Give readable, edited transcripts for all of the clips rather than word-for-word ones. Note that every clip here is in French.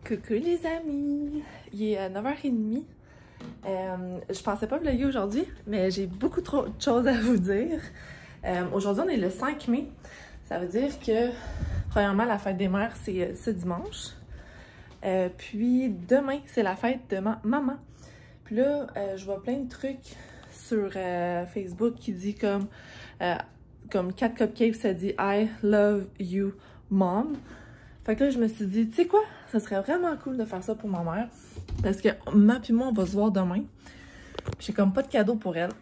Coucou les amis! Il est 9h30. Je pensais pas vlogger aujourd'hui, mais j'ai beaucoup trop de choses à vous dire. Aujourd'hui, on est le 5 mai. Ça veut dire que, premièrement, la fête des mères, c'est ce dimanche. Puis demain, c'est la fête de ma maman. Puis là, je vois plein de trucs sur Facebook qui dit comme Cat Cupcake, ça dit « I love you, mom ». Fait que là, je me suis dit, tu sais quoi? Ça serait vraiment cool de faire ça pour ma mère. Parce que ma puis moi, on va se voir demain. J'ai comme pas de cadeau pour elle.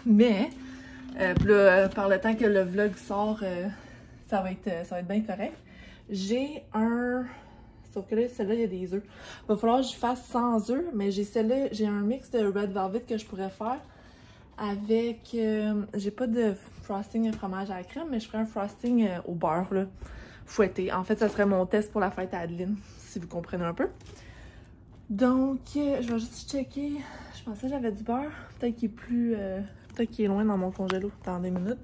Mais, puis là, par le temps que le vlog sort, ça va être bien correct. J'ai un... Sauf que là, celle-là, il y a des œufs. Il va falloir que je fasse sans œufs, mais j'ai celle-là, j'ai un mix de Red Velvet que je pourrais faire avec... j'ai pas de frosting fromage à la crème, mais je ferai un frosting au beurre, là. Fouetté. En fait, ça serait mon test pour la fête à Adeline, si vous comprenez un peu. Donc, je vais juste checker. Je pensais que j'avais du beurre. Peut-être qu'il est plus... peut-être qu'il est loin dans mon congélo dans des minutes.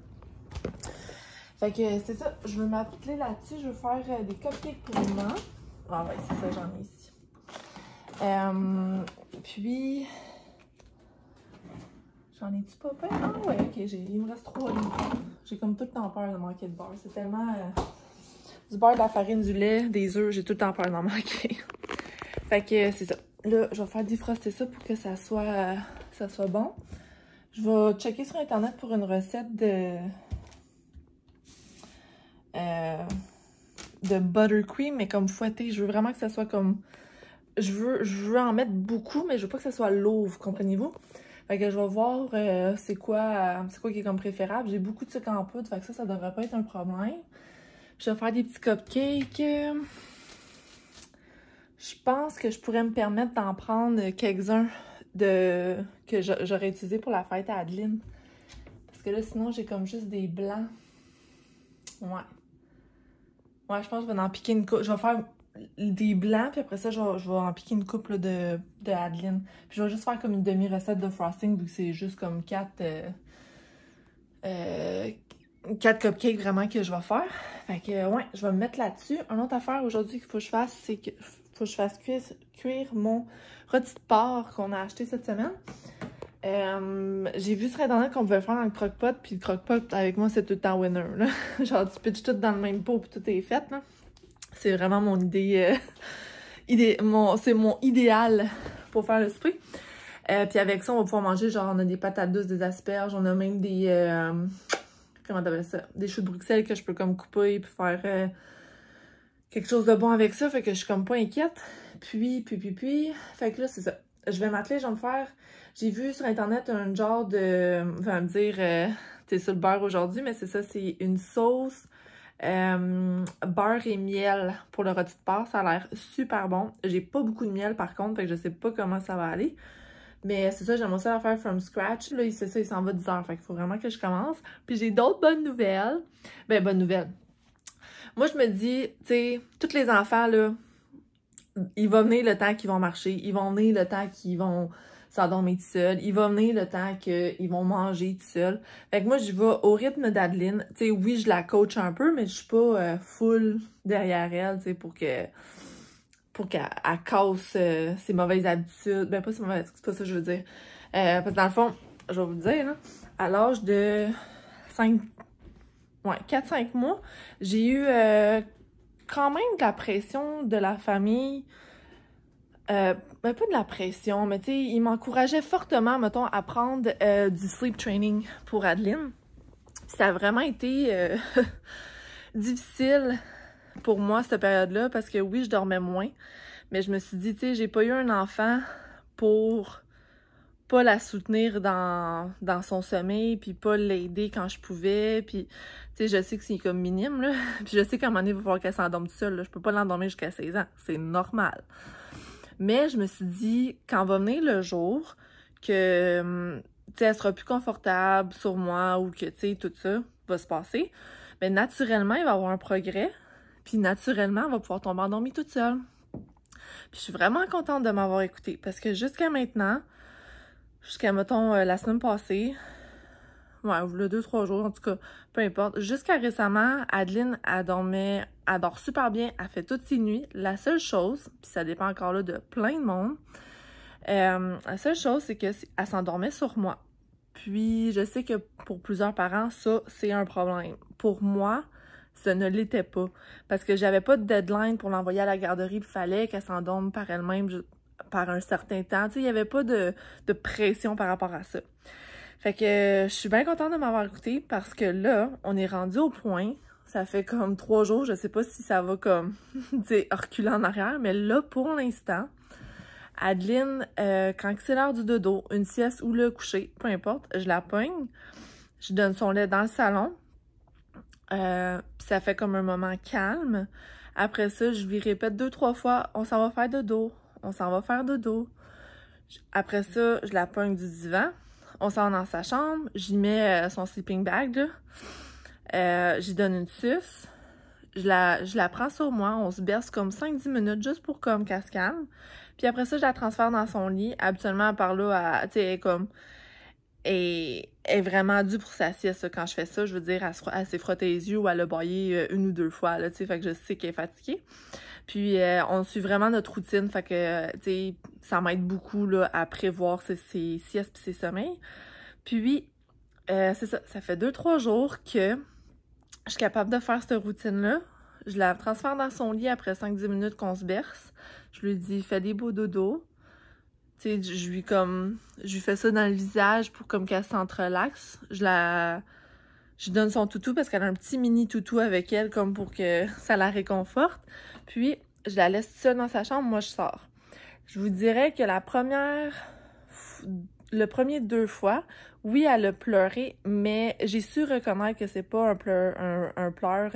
Fait que c'est ça. Je veux m'appeler là-dessus. Je veux faire des cupcakes pour maman. Ah ouais, c'est ça, j'en ai ici. Puis... J'en ai-tu pas plein? Ah ouais, ok. Il me reste 3 livres. J'ai comme tout le temps peur de manquer de beurre. C'est tellement... du beurre, de la farine, du lait, des œufs, j'ai tout le temps peur d'en manquer. Fait que c'est ça. Là, je vais faire défroster ça pour que ça soit bon. Je vais checker sur internet pour une recette de buttercream, mais comme fouetté. Je veux vraiment que ça soit comme... Je veux en mettre beaucoup, mais je veux pas que ça soit lourd, comprenez-vous? Fait que je vais voir c'est quoi qui est comme préférable. J'ai beaucoup de sucre en poudre, fait que ça devrait pas être un problème. Je vais faire des petits cupcakes. Je pense que je pourrais me permettre d'en prendre quelques-uns que j'aurais utilisé pour la fête à Adeline. Parce que là, sinon, j'ai comme juste des blancs. Ouais. Ouais, je pense que je vais en piquer une coupe. Je vais faire des blancs, puis après ça, je vais en piquer une couple de Adeline. Puis je vais juste faire comme une demi-recette de frosting, vu que c'est juste comme 4 cupcakes vraiment que je vais faire. Fait que ouais, je vais me mettre là-dessus. Une autre affaire aujourd'hui qu'il faut que je fasse, c'est que faut que je fasse cuire mon rôti de porc qu'on a acheté cette semaine. J'ai vu sur internet qu'on pouvait le faire dans le crock-pot, puis le crock-pot avec moi c'est tout le temps winner, là. Genre tu pitches tout dans le même pot puis tout est fait, là. C'est vraiment mon idée, c'est mon idéal pour faire le souper. Puis avec ça on va pouvoir manger, genre on a des patates douces, des asperges, on a même des... comment t'appelles ça? Des choux de Bruxelles que je peux comme couper puis faire quelque chose de bon avec ça. Fait que je suis comme pas inquiète. Puis. Fait que là, c'est ça. Je vais m'atteler, je vais me faire... J'ai vu sur internet un genre de... Enfin, me dire... c'est ça le beurre aujourd'hui, mais c'est ça, c'est une sauce beurre et miel pour le rôti de porc. Ça a l'air super bon. J'ai pas beaucoup de miel par contre, fait que je sais pas comment ça va aller. Mais c'est ça, j'aimerais ça la faire from scratch. Là, c'est ça, il s'en va 10 heures. Fait qu'il faut vraiment que je commence. Puis j'ai d'autres bonnes nouvelles. Ben, bonnes nouvelles. Moi, je me dis, tu sais, tous les enfants, là, il va venir le temps qu'ils vont marcher. Il va venir le temps qu'ils vont s'endormir tout seuls. Il va venir le temps qu'ils vont manger tout seuls. Fait que moi, je vais au rythme d'Adeline. Tu sais, oui, je la coach un peu, mais je suis pas full derrière elle, tu sais, pour qu'elle casse ses mauvaises habitudes. Ben, pas ses mauvaises, c'est pas ça que je veux dire. Parce que dans le fond, je vais vous le dire, là, à l'âge de 4-5 mois, j'ai eu quand même de la pression de la famille. Ben, pas de la pression, mais tu sais, ils m'encourageaient fortement, mettons, à prendre du sleep training pour Adeline. Ça a vraiment été difficile pour moi, cette période-là, parce que oui, je dormais moins, mais je me suis dit, tu sais, j'ai pas eu un enfant pour pas la soutenir dans son sommeil, puis pas l'aider quand je pouvais, puis, tu sais, je sais que c'est comme minime, là, puis je sais qu'à un moment donné, il va falloir qu'elle s'endorme toute seule, là. Je peux pas l'endormir jusqu'à 16 ans, c'est normal. Mais je me suis dit, quand va venir le jour que, tu sais, elle sera plus confortable sur moi, ou que, tu sais, tout ça va se passer, mais naturellement, il va y avoir un progrès. Puis naturellement, elle va pouvoir tomber endormie toute seule. Puis je suis vraiment contente de m'avoir écoutée. Parce que jusqu'à maintenant, jusqu'à, mettons, la semaine passée, Ouais, le 2-3 jours, en tout cas, peu importe. Jusqu'à récemment, Adeline, elle dort super bien, elle fait toutes ses nuits. La seule chose, puis ça dépend encore là de plein de monde, la seule chose, c'est qu'elle s'endormait sur moi. Puis, je sais que pour plusieurs parents, ça, c'est un problème. Pour moi, ça ne l'était pas. Parce que j'avais pas de deadline pour l'envoyer à la garderie, il fallait qu'elle s'endorme par elle-même par un certain temps. Tu sais, il n'y avait pas de pression par rapport à ça. Fait que je suis bien contente de m'avoir écoutée parce que là, on est rendu au point. Ça fait comme 3 jours, je sais pas si ça va comme, tu sais, reculer en arrière, mais là, pour l'instant, Adeline, quand c'est l'heure du dodo, une sieste ou le coucher, peu importe, je la pogne, je donne son lait dans le salon, puis ça fait comme un moment calme. Après ça, je lui répète 2-3 fois, on s'en va faire dodo, on s'en va faire dodo. Après ça, je la pogne du divan, on s'en va dans sa chambre, j'y mets son sleeping bag, là. J'y donne une suce, je la prends sur moi, on se berce comme 5-10 minutes juste pour comme qu'elle se calme. Puis après ça, je la transfère dans son lit. Habituellement, par là, tu sais, elle est vraiment due pour sa sieste, quand je fais ça. Je veux dire, elle s'est frottée les yeux ou elle a baillé 1 ou 2 fois, là, tu sais, fait que je sais qu'elle est fatiguée. Puis, on suit vraiment notre routine, fait que, tu sais, ça m'aide beaucoup, là, à prévoir ses siestes pis ses sommeils. Puis, c'est ça, ça fait 2-3 jours que je suis capable de faire cette routine-là. Je la transfère dans son lit après 5-10 minutes qu'on se berce. Je lui dis, fais des beaux dodos. Tu sais, je lui fais ça dans le visage pour comme qu'elle s'entrelaxe. Je donne son toutou parce qu'elle a un petit mini toutou avec elle, comme pour que ça la réconforte. Puis, je la laisse seule dans sa chambre, moi je sors. Je vous dirais que le premier 2 fois, oui, elle a pleuré, mais j'ai su reconnaître que c'est pas un pleur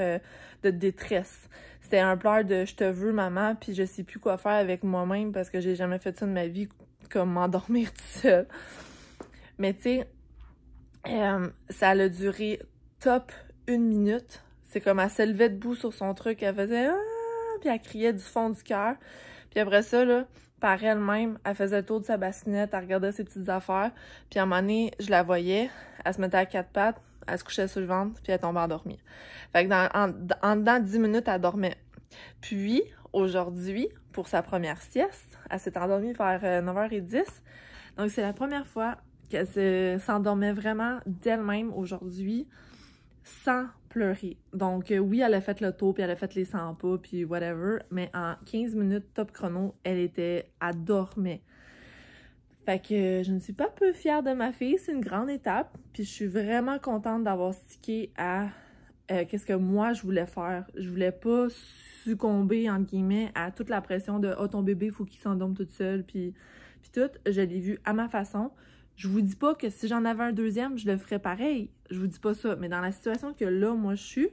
de détresse. C'était un pleur de « je te veux, maman », puis je sais plus quoi faire avec moi-même parce que j'ai jamais fait ça de ma vie, comme m'endormir toute seule. Mais tu sais, ça a duré top 1 minute. C'est comme elle se levait debout sur son truc, elle faisait « ah », puis elle criait du fond du cœur. Puis après ça, là, par elle-même, elle faisait le tour de sa bassinette, elle regardait ses petites affaires, puis à un moment donné, je la voyais, elle se mettait à 4 pattes, elle se couchait sur le ventre, puis elle tombait endormie. Fait que en dedans 10 minutes, elle dormait. Puis, aujourd'hui, pour sa première sieste, elle s'est endormie vers 9h10. Donc, c'est la première fois qu'elle s'endormait vraiment d'elle-même aujourd'hui, sans pleurer. Donc, oui, elle a fait le tour, puis elle a fait les 100 pas, puis whatever, mais en 15 minutes top chrono, elle dormait. Fait que je ne suis pas peu fière de ma fille, c'est une grande étape, puis je suis vraiment contente d'avoir stické à qu'est-ce que moi je voulais faire. Je voulais pas succomber, entre guillemets, à toute la pression de « oh, ton bébé, faut qu'il s'endorme toute seule », puis tout. Je l'ai vu à ma façon. Je vous dis pas que si j'en avais un deuxième, je le ferais pareil. Je vous dis pas ça. Mais dans la situation que là, moi, je suis,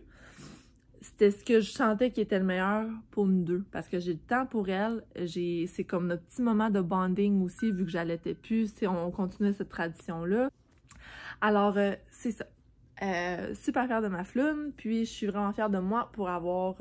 c'était ce que je sentais qui était le meilleur pour nous deux. Parce que j'ai le temps pour elle. C'est comme notre petit moment de bonding aussi, vu que j'allaitais plus. On continuait cette tradition-là. Alors, c'est ça. Super fière de ma floune. Puis, je suis vraiment fière de moi pour avoir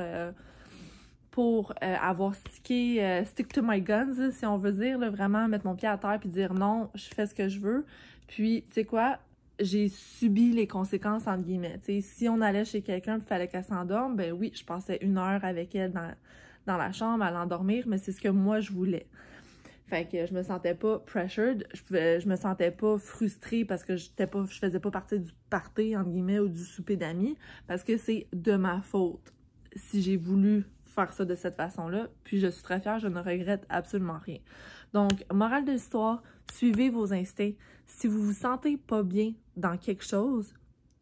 stick to my guns, si on veut dire, là, vraiment mettre mon pied à terre puis dire non, je fais ce que je veux. Puis, tu sais quoi, j'ai subi les conséquences, entre guillemets. Tu sais, si on allait chez quelqu'un il fallait qu'elle s'endorme, ben oui, je passais 1 heure avec elle dans la chambre à l'endormir, mais c'est ce que moi, je voulais. Fait que je me sentais pas pressured, je me sentais pas frustrée parce que je faisais pas partie du party, entre guillemets, ou du souper d'amis, parce que c'est de ma faute si j'ai voulu faire ça de cette façon-là, puis je suis très fière, je ne regrette absolument rien. Donc, morale de l'histoire, suivez vos instincts. Si vous vous sentez pas bien dans quelque chose,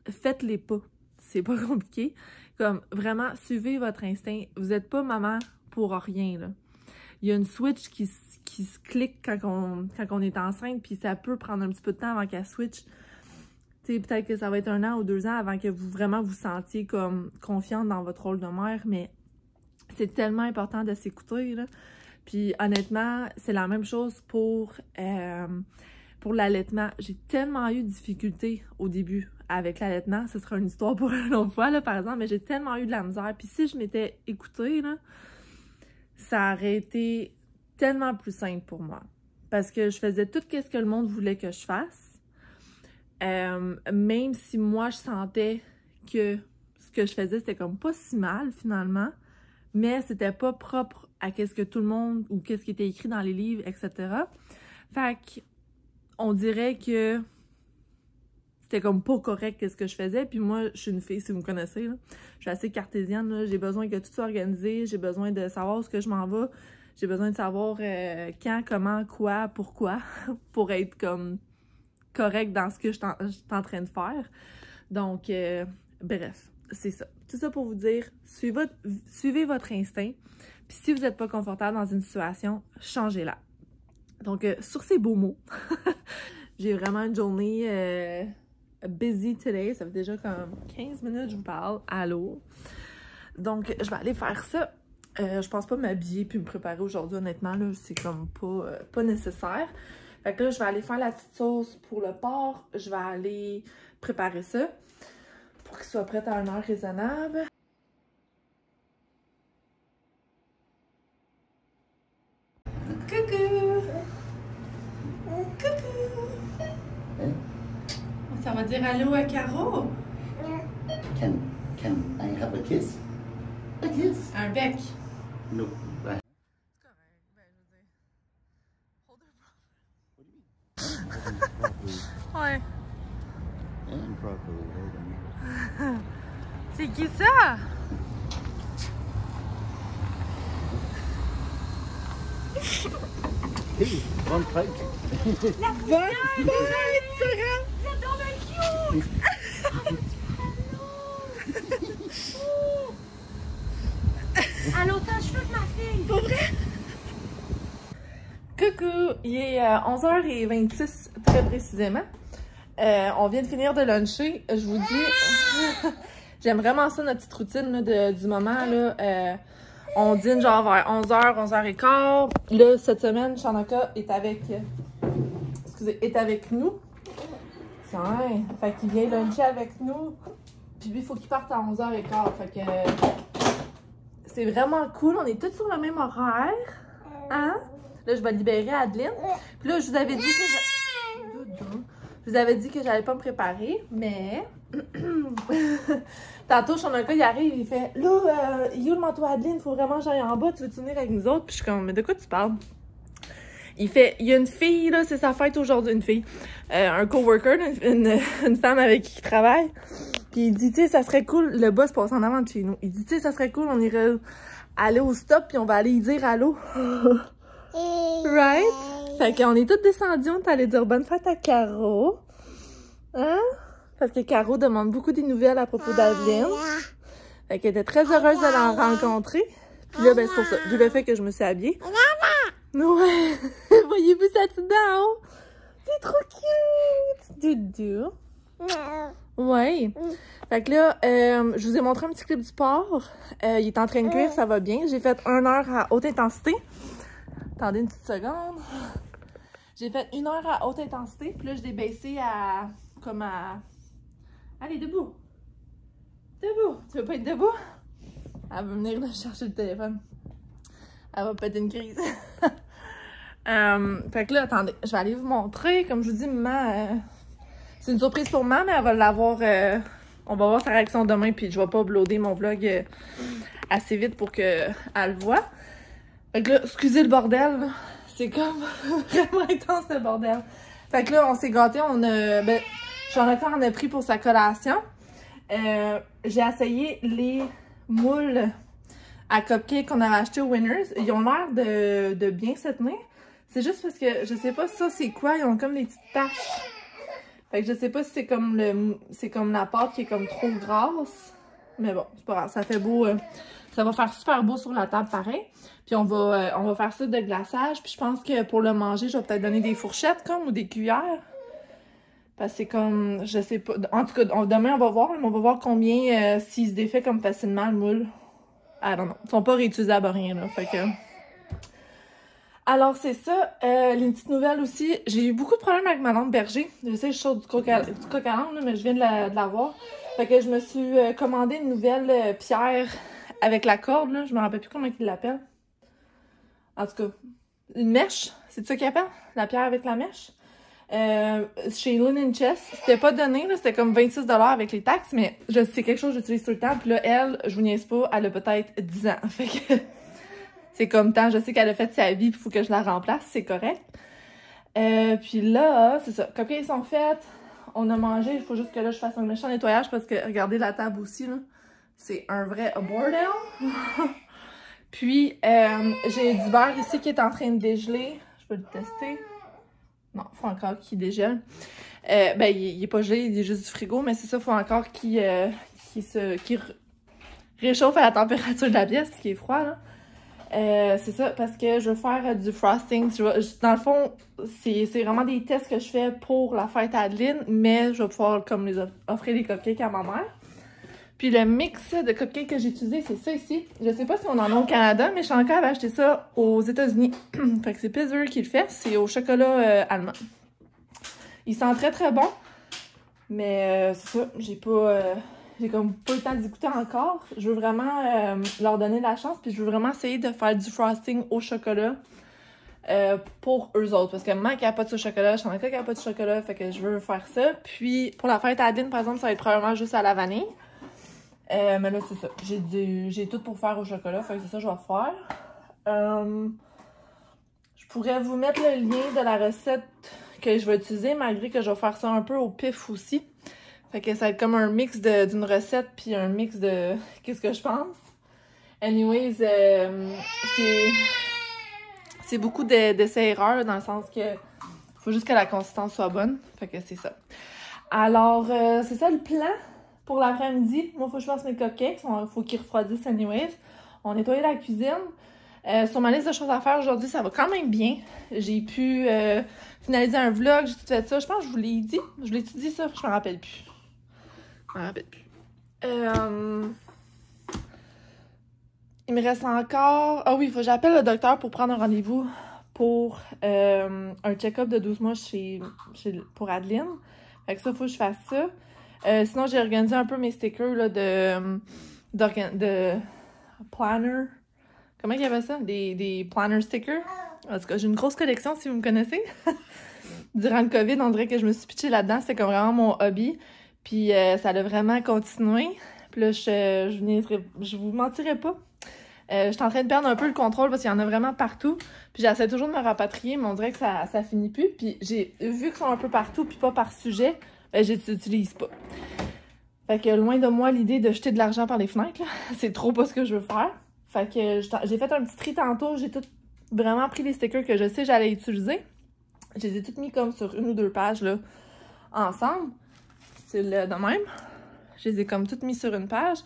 faites-les pas. C'est pas compliqué. Comme, vraiment, suivez votre instinct. Vous n'êtes pas maman pour rien, là. Il y a une switch qui se clique quand on est enceinte, puis ça peut prendre un petit peu de temps avant qu'elle switch. Tu sais, peut-être que ça va être 1 an ou 2 ans avant que vous vraiment vous sentiez comme confiante dans votre rôle de mère, mais c'est tellement important de s'écouter, là. Puis honnêtement, c'est la même chose pour l'allaitement. J'ai tellement eu de difficultés au début avec l'allaitement. Ce sera une histoire pour une autre fois, là, par exemple, mais j'ai tellement eu de la misère. Puis si je m'étais écoutée, là, ça aurait été tellement plus simple pour moi. Parce que je faisais tout ce que le monde voulait que je fasse. Même si moi, je sentais que ce que je faisais, c'était comme pas si mal, finalement. Mais c'était pas propre à qu'est-ce que tout le monde, ou qu'est-ce qui était écrit dans les livres, etc. Fait qu'on dirait que c'était comme pas correct ce que je faisais. Puis moi, je suis une fille, si vous me connaissez, là. Je suis assez cartésienne, j'ai besoin que tout soit organisé, j'ai besoin de savoir où ce que je m'en vais, j'ai besoin de savoir quand, comment, quoi, pourquoi, pour être comme correct dans ce que je suis en train de faire. Donc, bref, c'est ça. Tout ça pour vous dire, suivez votre instinct. Puis si vous n'êtes pas confortable dans une situation, changez-la. Donc, sur ces beaux mots, j'ai vraiment une journée busy today. Ça fait déjà comme 15 minutes que je vous parle. Allô? Donc, je vais aller faire ça. Je pense pas m'habiller puis me préparer aujourd'hui, honnêtement. C'est comme pas nécessaire. Fait que là, je vais aller faire la petite sauce pour le porc. Je vais aller préparer ça pour qu'il soit prêt à une heure raisonnable. Coucou! Coucou! Ça va dire allô à Caro? Can I have a kiss? A kiss? Un bec. No. C'est correct, ben je veux dire. Hold her properly. Ouais. Improperly holding her. C'est qui ça? Hey, one fight. La poussière! C'est donc bien cute! Elle a autant de cheveux que ma fille! Pour vrai? Coucou! Il est 11h26 très précisément. On vient de finir de luncher. Je vous dis, j'aime vraiment ça, notre petite routine là, du moment. Là, on dîne genre vers 11h, 11h15. Là, cette semaine, Shanaka est avec nous. Tiens, fait qu'il vient luncher avec nous. Puis lui, il faut qu'il parte à 11h15. Fait que c'est vraiment cool. On est tous sur le même horaire. Hein? Là, je vais libérer Adeline. Puis là, je vous avais dit que j'allais pas me préparer, mais tantôt, Shanaka, il arrive, il fait là, il est où le manteau à Adeline? Il faut vraiment que j'aille en bas, tu veux-tu venir avec nous autres? Puis je suis comme, mais de quoi tu parles? Il fait, il y a une fille, là, c'est sa fête aujourd'hui, une fille, un coworker, une femme avec qui il travaille. Puis il dit, tu sais, ça serait cool, le boss passe en avant de chez nous. Il dit, tu sais, ça serait cool, on irait aller au stop, puis on va aller y dire allô. Right? Fait qu'on est toutes descendues, on est allé dire bonne fête à Caro. Hein? Parce que Caro demande beaucoup des nouvelles à propos d'Adeline. Fait qu'elle était très heureuse de la rencontrer. Puis là, ben c'est pour ça. D'où le fait que je me suis habillée. Ouais! Voyez-vous sa petite dent? C'est trop cute! Doudou. Ouais. Fait que là, je vous ai montré un petit clip du porc. Il est en train de cuire, ça va bien. J'ai fait 1 heure à haute intensité. Attendez une petite seconde. J'ai fait 1 heure à haute intensité. Puis là, je l'ai baissé à... comme à... Allez, debout! Debout! Tu veux pas être debout? Elle va venir là, chercher le téléphone. Elle va péter une crise. Fait que là, attendez, je vais aller vous montrer. Comme je vous dis, maman, c'est une surprise pour maman, mais elle va l'avoir. On va voir sa réaction demain, puis je vais pas uploader mon vlog assez vite pour qu'elle le voie. Fait que là, excusez le bordel, c'est comme vraiment intense le bordel. Fait que là, on s'est gâtés, Jonathan en a pris pour sa collation. J'ai essayé les moules à cupcake qu'on avait acheté au Winners. Ils ont l'air de bien se tenir. C'est juste parce que je sais pas ça c'est quoi. Ils ont comme des petites taches. Fait que je sais pas si c'est comme la pâte qui est comme trop grasse. Mais bon, c'est pas grave. Ça fait beau. Ça va faire super beau sur la table pareil. Puis on va faire ça de glaçage. Puis je pense que pour le manger, je vais peut-être donner des fourchettes comme ou des cuillères. Parce que c'est comme, je sais pas. En tout cas, demain on va voir. Mais on va voir combien s'il se défait comme facilement le moule. Ah non, non. Ils sont pas réutilisables à rien là. Fait que... Alors, c'est ça. Les petites nouvelles aussi. J'ai eu beaucoup de problèmes avec ma lampe berger. Je sais, je sors du coq à l'âne, mais je viens de l'avoir. Fait que je me suis commandé une nouvelle pierre avec la corde. Là. Je me rappelle plus comment ils l'appellent. En tout cas, une mèche. C'est ça qu'ils appellent? La pierre avec la mèche. Chez Linen Chest, c'était pas donné, là, c'était comme 26$ avec les taxes, mais c'est quelque chose que j'utilise tout le temps. Puis là, elle, je vous niaise pas, elle a peut-être 10 ans. Fait que c'est comme tant, je sais qu'elle a fait sa vie, puis il faut que je la remplace, c'est correct. Puis là, c'est ça, cupcakes sont faites, on a mangé, il faut juste que là, je fasse un méchant nettoyage parce que, regardez la table aussi, là, c'est un vrai bordel. Puis, j'ai du beurre ici qui est en train de dégeler, je peux le tester. Non, il faut encore qu'il dégèle. Ben, il est pas gelé, il est juste du frigo, mais c'est ça, il faut encore qu'il réchauffe à la température de la pièce, qui est froid, là. C'est ça, parce que je veux faire du frosting. Dans le fond, c'est vraiment des tests que je fais pour la fête à Adeline, mais je vais pouvoir comme les offrir des cupcakes à ma mère. Puis le mix de cupcakes que j'ai utilisé, c'est ça ici. Je sais pas si on en a au Canada, mais Chanka avait acheté ça aux États-Unis. Fait que c'est Pittsburgh qui le fait. C'est au chocolat allemand. Il sent très très bon. Mais c'est ça, j'ai comme pas eu le temps d'y goûter encore. Je veux vraiment leur donner la chance. Puis je veux vraiment essayer de faire du frosting au chocolat pour eux autres. Parce que maman qui a pas de chocolat, Chanka qui a pas de chocolat. Fait que je veux faire ça. Puis pour la fête à Adeline, par exemple, ça va être probablement juste à la vanille. Mais là, c'est ça. J'ai tout pour faire au chocolat. Fait que c'est ça que je vais faire. Je pourrais vous mettre le lien de la recette que je vais utiliser, malgré que je vais faire ça un peu au pif aussi. Fait que ça va être comme un mix d'une recette puis un mix de qu'est-ce que je pense. Anyways, c'est beaucoup d'essais-erreurs dans le sens que faut juste que la consistance soit bonne. Fait que c'est ça. Alors, c'est ça le plan pour l'après-midi. Moi, il faut que je fasse mes cupcakes. Il faut qu'ils refroidissent anyways. On nettoie la cuisine. Sur ma liste de choses à faire aujourd'hui, ça va quand même bien. J'ai pu finaliser un vlog, j'ai tout fait ça. Je pense que je vous l'ai dit. Je l'ai dit ça, je me rappelle plus. Je me rappelle plus. Il me reste encore... Ah oui, il faut que j'appelle le docteur pour prendre un rendez-vous pour un check-up de 12 mois pour Adeline. Fait que ça, il faut que je fasse ça. Sinon, j'ai organisé un peu mes stickers là, de planner. Comment il y avait ça? Des planner stickers. En tout cas, j'ai une grosse collection si vous me connaissez. Durant le COVID, on dirait que je me suis pitchée là-dedans. C'était comme vraiment mon hobby. Puis ça a vraiment continué. Puis là, je vous mentirai pas. Je suis en train de perdre un peu le contrôle parce qu'il y en a vraiment partout. Puis j'essaie toujours de me rapatrier, mais on dirait que ça finit plus. Puis j'ai vu qu'ils sont un peu partout, puis pas par sujet, ben je les utilise pas. Fait que loin de moi l'idée de jeter de l'argent par les fenêtres, c'est trop pas ce que je veux faire. Fait que j'ai fait un petit tri tantôt, j'ai tout vraiment pris les stickers que je sais j'allais utiliser. Je les ai toutes mis comme sur une ou deux pages là, ensemble. C'est de même. Je les ai comme toutes mis sur une page.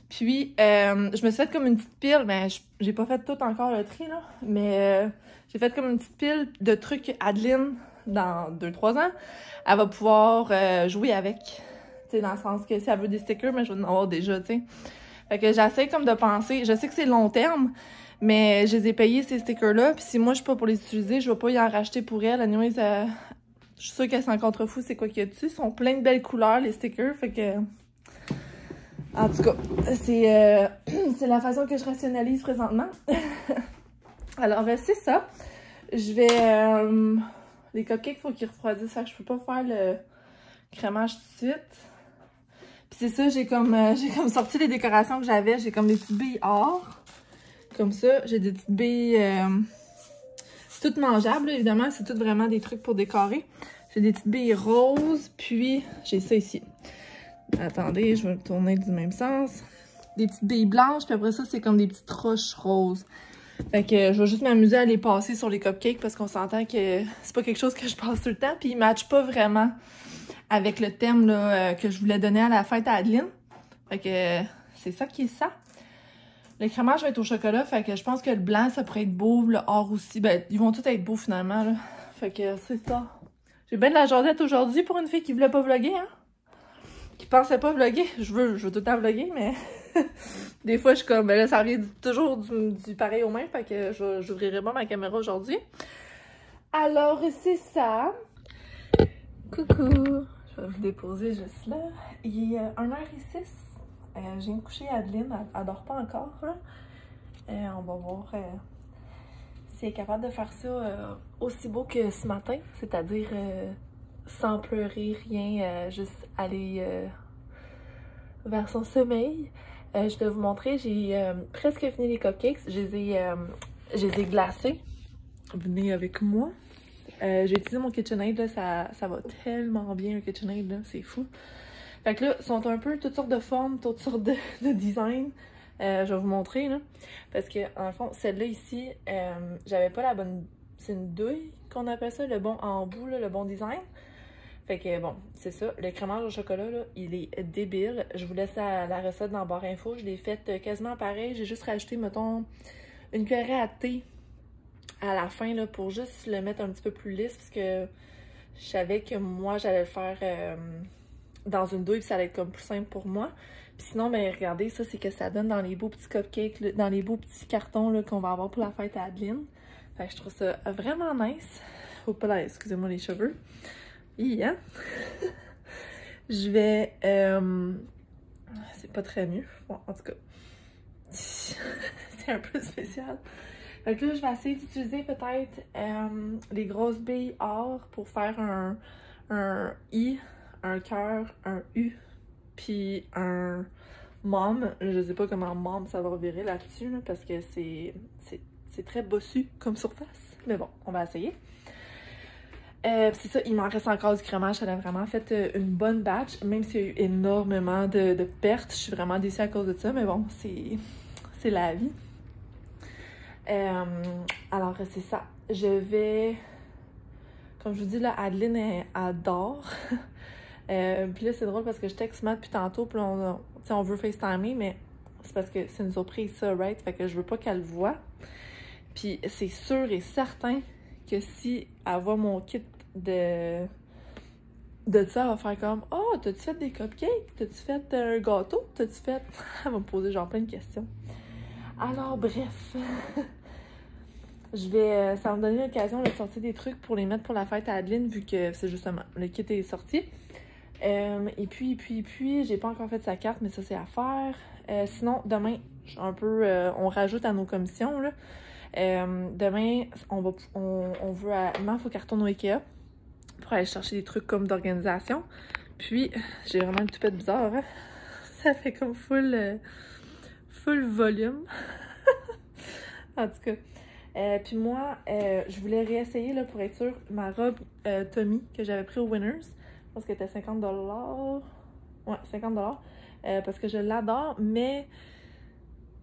Puis, je me suis fait comme une petite pile, mais j'ai pas fait tout encore le tri, là. Mais j'ai fait comme une petite pile de trucs Adeline dans 2-3 ans. Elle va pouvoir jouer avec. Tu sais, dans le sens que si elle veut des stickers, mais je vais en avoir déjà, tu sais. Fait que j'essaie comme de penser. Je sais que c'est long terme, mais je les ai payés, ces stickers-là. Puis si moi, je suis pas pour les utiliser, je vais pas y en racheter pour elle. Anyways, je suis sûre qu'elle s'en contrefout, c'est quoi qu'il y a dessus. Ils sont plein de belles couleurs, les stickers. Fait que... En tout cas, c'est la façon que je rationalise présentement. Alors, c'est ça. Je vais... les cupcakes, il faut qu'ils refroidissent. Fait que je peux pas faire le crémage tout de suite. Puis c'est ça, j'ai comme sorti les décorations que j'avais. J'ai comme des petites billes or. Comme ça. J'ai des petites billes toutes mangeables, là, évidemment. C'est tout vraiment des trucs pour décorer. J'ai des petites billes roses. Puis, j'ai ça ici. Attendez, je vais le tourner du même sens. Des petites billes blanches, puis après ça, c'est comme des petites roches roses. Fait que je vais juste m'amuser à les passer sur les cupcakes parce qu'on s'entend que c'est pas quelque chose que je passe tout le temps. Puis ils matchent pas vraiment avec le thème là, que je voulais donner à la fête à Adeline. Fait que c'est ça qui est ça. Le crémage va être au chocolat, fait que je pense que le blanc, ça pourrait être beau, le or aussi. Ben, ils vont tous être beaux finalement, là. Fait que c'est ça. J'ai bien de la jasette aujourd'hui pour une fille qui voulait pas vlogger, hein. Qui pensait pas vlogger. Je veux tout le temps vlogger, mais des fois, je suis comme, ben là, ça revient toujours du pareil au même, fait que j'ouvrirai pas ma caméra aujourd'hui. Alors, c'est ça. Coucou! Je vais vous déposer juste là. Il est 1h06. Je viens de coucher Adeline, elle dort pas encore, là. On va voir si elle est capable de faire ça aussi beau que ce matin, c'est-à-dire sans pleurer, rien, juste aller vers son sommeil. Je vais vous montrer, j'ai presque fini les cupcakes, je les ai glacés. Venez avec moi. J'ai utilisé mon KitchenAid, là, ça va tellement bien un KitchenAid, là, c'est fou. Fait que là, sont un peu toutes sortes de formes, toutes sortes de designs. Je vais vous montrer, là. Parce que, en fond, celle-là ici, j'avais pas la bonne... C'est une douille qu'on appelle ça, le bon embout, là, le bon design. Fait que, bon, c'est ça. Le crémage au chocolat, là, il est débile. Je vous laisse la recette dans barre info. Je l'ai faite quasiment pareil. J'ai juste rajouté, mettons, une cuillerée à thé à la fin, là, pour juste le mettre un petit peu plus lisse, parce que je savais que moi, j'allais le faire dans une douille, puis ça allait être comme plus simple pour moi. Puis sinon, ben regardez, ça, c'est que ça donne dans les beaux petits cupcakes, là, dans les beaux petits cartons qu'on va avoir pour la fête à Adeline. Fait que je trouve ça vraiment nice. Oh là, excusez-moi les cheveux. Hein? Je vais... c'est pas très mieux. Bon, en tout cas, c'est un peu spécial. Fait que là, je vais essayer d'utiliser peut-être les grosses billes or pour faire un I, un cœur, un U, puis un mom. Je sais pas comment mom ça va virer là-dessus, là, parce que c'est très bossu comme surface. Mais bon, on va essayer. C'est ça, il m'en reste encore du crémage. Elle a vraiment fait une bonne batch, même s'il y a eu énormément de pertes. Je suis vraiment déçue à cause de ça, mais bon, c'est la vie. Alors, c'est ça. Je vais... Comme je vous dis, là, Adeline, elle adore. Puis là, c'est drôle parce que je texte Matt depuis tantôt, puis on veut FaceTimer, mais c'est parce que c'est une surprise, ça, right? Fait que je veux pas qu'elle le voie. Puis c'est sûr et certain que si elle voit mon kit de ça, elle va faire comme « Oh, t'as-tu fait des cupcakes? T'as-tu fait un gâteau? T'as-tu fait... » Elle va me poser genre plein de questions. Alors, bref... ça va me donner l'occasion de sortir des trucs pour les mettre pour la fête à Adeline, vu que c'est justement, le kit est sorti. Et puis, j'ai pas encore fait sa carte, mais ça, c'est à faire. Sinon, demain, on rajoute à nos commissions, là. Demain, on veut maman, faut qu'elle retourne au Ikea pour aller chercher des trucs comme d'organisation. Puis, j'ai vraiment une toupette bizarre, hein? Ça fait comme full volume. En tout cas. Puis moi, je voulais réessayer, là, pour être sûre, ma robe Tommy que j'avais pris au Winners. Je pense qu'elle était 50$. Ouais, 50$. Parce que je l'adore, mais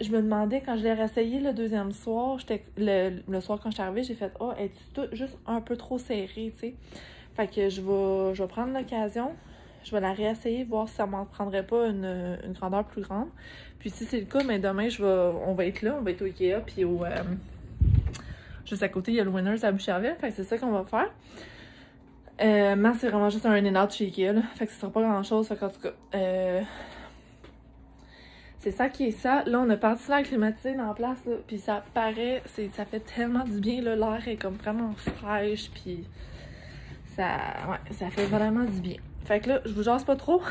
je me demandais, quand je l'ai réessayé le deuxième soir, le soir quand je suis arrivée, j'ai fait « Oh, es-tu juste un peu trop serrée, tu sais? » Fait que je vais prendre l'occasion, je vais la réessayer, voir si ça m'en prendrait pas une grandeur plus grande. Puis si c'est le cas, mais demain, on va être là, on va être au Ikea, puis juste à côté, il y a le Winners à Boucherville, fait que c'est ça qu'on va faire. Mais c'est vraiment juste un in-out chez Ikea, là, fait que ce sera pas grand-chose, fait qu'en tout cas, c'est ça qui est ça. Là, on a parti l'air climatisé dans la place, là, puis ça paraît, ça fait tellement du bien, là, l'air est comme vraiment fraîche, puis ça fait vraiment du bien. Fait que là, je vous jase pas trop,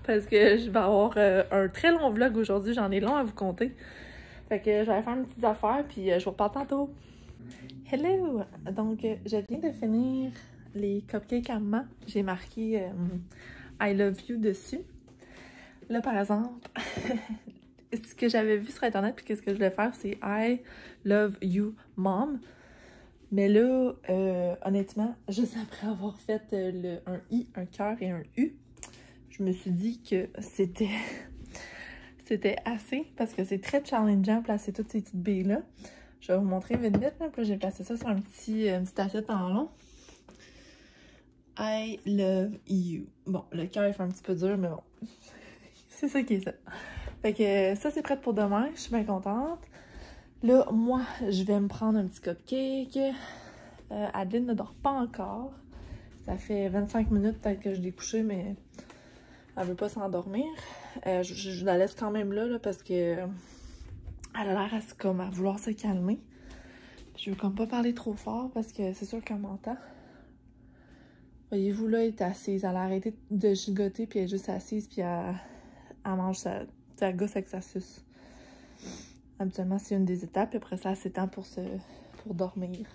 parce que je vais avoir un très long vlog aujourd'hui, j'en ai long à vous compter. Fait que je vais faire une petite affaire, puis je vous reparle tantôt. Hello! Donc, je viens de finir les cupcakes à maman. J'ai marqué I love you dessus. Là, par exemple, ce que j'avais vu sur Internet, puis qu'est-ce que je voulais faire, c'est I love you, mom. Mais là, honnêtement, juste après avoir fait un I, un cœur et un U, je me suis dit que c'était assez, parce que c'est très challengeant de placer toutes ces petites billes-là. Je vais vous montrer vite, là. Puis là, j'ai placé ça sur une petite assiette en long. I love you. Bon, le cœur, il fait un petit peu dur, mais bon. C'est ça qui est ça. Fait que ça, c'est prêt pour demain. Je suis bien contente. Là, moi, je vais me prendre un petit cupcake. Adeline ne dort pas encore. Ça fait 25 minutes peut-être que je l'ai couchée, mais elle veut pas s'endormir. Je la laisse quand même là, parce que elle a l'air à vouloir se calmer. Je veux comme pas parler trop fort parce que c'est sûr qu'elle m'entend. Voyez-vous, là, elle est assise. Elle a arrêté de gigoter, puis elle est juste assise, puis elle mange sa gosse avec sa suce. Habituellement, c'est une des étapes, puis après ça, elle s'étend pour dormir.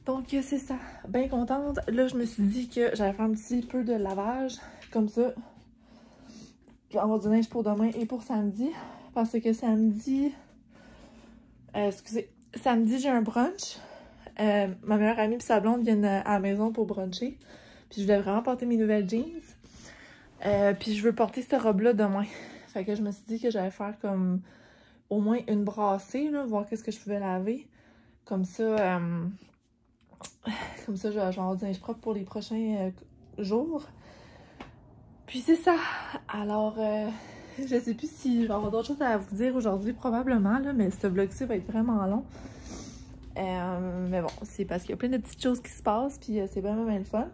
Donc, c'est ça. Bien contente. Là, je me suis dit que j'allais faire un petit peu de lavage. Comme ça, je vais avoir du linge pour demain et pour samedi. Parce que samedi... excusez. Samedi, j'ai un brunch. Ma meilleure amie et sa blonde viennent à la maison pour bruncher. Puis je voulais vraiment porter mes nouvelles jeans. Puis je veux porter cette robe-là demain. Fait que je me suis dit que j'allais faire comme au moins une brassée, là, voir qu'est-ce que je pouvais laver. Comme ça, je vais avoir du linge propre pour les prochains jours. Puis c'est ça. Alors, je sais plus si je vais avoir d'autres choses à vous dire aujourd'hui, probablement, là, mais ce vlog-ci va être vraiment long. Mais bon, c'est parce qu'il y a plein de petites choses qui se passent, puis c'est vraiment le fun.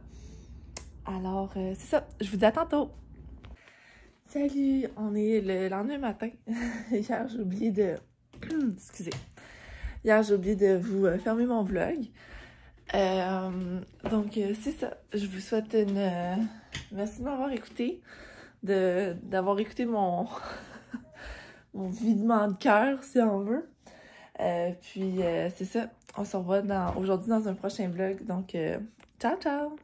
Alors, c'est ça. Je vous dis à tantôt! Salut! On est le lendemain matin. Hier, j'ai oublié de... Excusez. Hier, j'ai oublié de vous fermer mon vlog. Donc, c'est ça. Je vous souhaite une... Merci de m'avoir écouté. D'avoir écouté mon... mon videment de cœur, si on veut. Puis, c'est ça. On se revoit aujourd'hui dans un prochain vlog. Donc, ciao, ciao!